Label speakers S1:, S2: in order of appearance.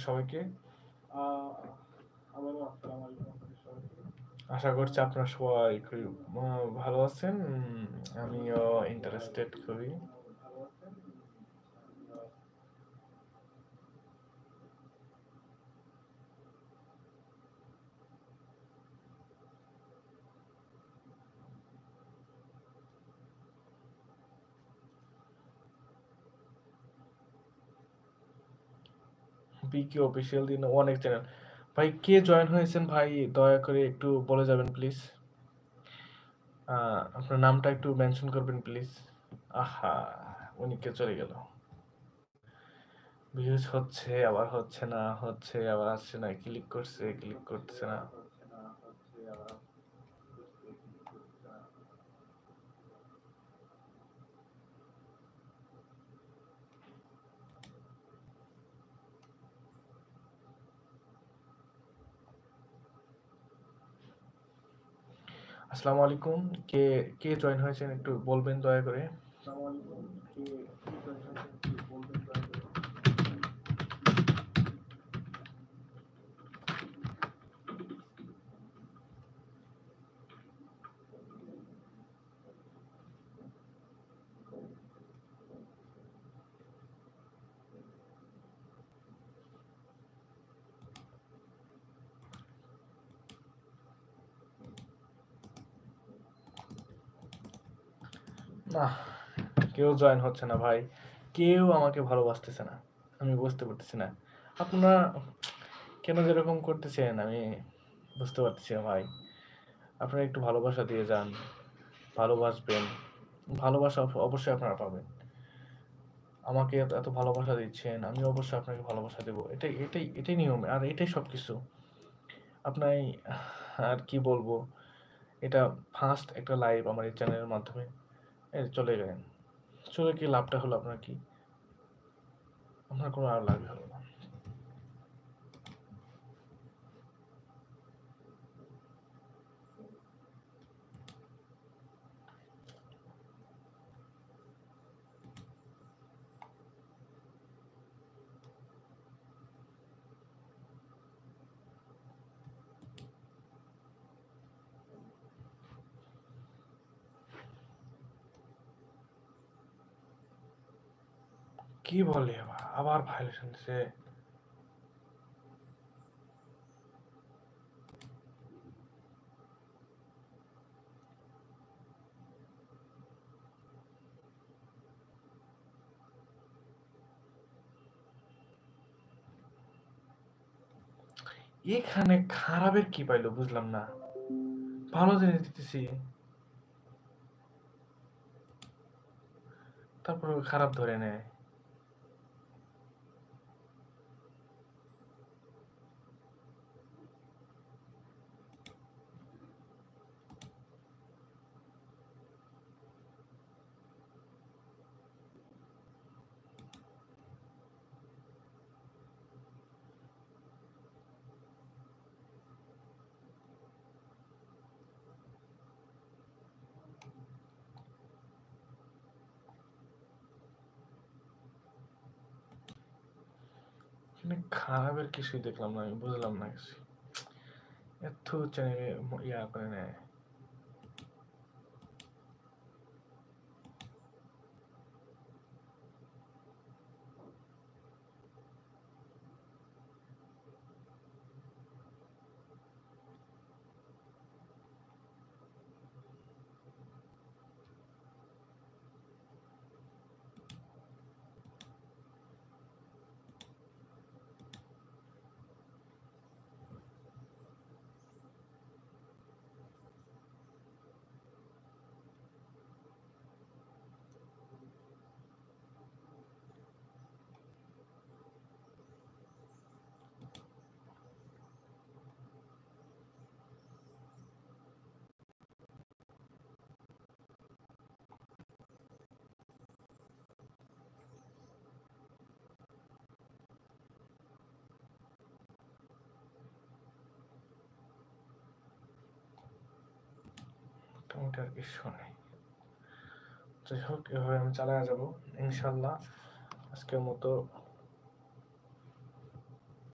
S1: আপনাদের সবাইকে।
S2: আবারও আসসালামু আলাইকুম আপনাদের সবাইকে।
S1: আশা করছি আপনারা সবাই খুবই ভালো আছেন। আমিও ইন্টারেস্টেড খুবই।
S2: ভালো আছেন?
S1: বিকি অফিসিয়াল দিন অনেক চ্যানেল। ভাই কে জয়েন হয়েছেন ভাই দয়া করে একটু বলে যাবেন প্লিজ। আপনার নামটা একটু মেনশন করবেন প্লিজ। আহা, উনি কে চলে গেল। ভিউজ হচ্ছে আবার হচ্ছে না, হচ্ছে আবার আসছে না, ক্লিক করছে ক্লিক করছে না। আসসালামু আলাইকুম। কে কে জয়েন হয়েছেন একটু বলবেন দয়া করে।
S2: আসসালামু আলাইকুম। কে জয়েন হয়েছেন একটু বলবেন দয়া করে।
S1: না, কেউ জয়েন হচ্ছে না ভাই। কেউ আমাকে ভালোবাসতেছে না। আমি বুঝতে পারতেছি না। আপনারা কেন যেরকম করতেছেন আমি বুঝতে পারতেছি না ভাই। আপনারা একটু ভালোবাসা দিয়ে যান। ভালোবাসবেন। ভালোবাসা অবশ্যই আপনারা পাবেন। আমাকে এত এত ভালোবাসা দিচ্ছেন, আমি অবশ্যই আপনাকে ভালোবাসা দেব। এটাই নিয়ম আর এটাই সবকিছু। আপনার আর কি বলবো, এটা ফার্স্ট একটা লাইভ আমার এই চ্যানেলের মাধ্যমে চলে গেলেন। চলে কি লাভটা হলো আপনার কি? আপনার কোনো আর লাভ হলো না। কি বলে আবার ভায়োলেশন দিছে। এখানে খারাপের কি পাইলো বুঝলাম না। ভালো জিনিস দিতেছি, তারপর খারাপ ধরে নেয়। এখানে খারাপের কিছুই দেখলাম না, আমি বুঝলাম না কিছু। এত চ্যানেলে ইয়া করে নেয়। মোটামুটি আর কিছু নেই। যাই হোক, এভাবে আমি চালায় যাবো ইনশাল্লাহ। আজকের মতো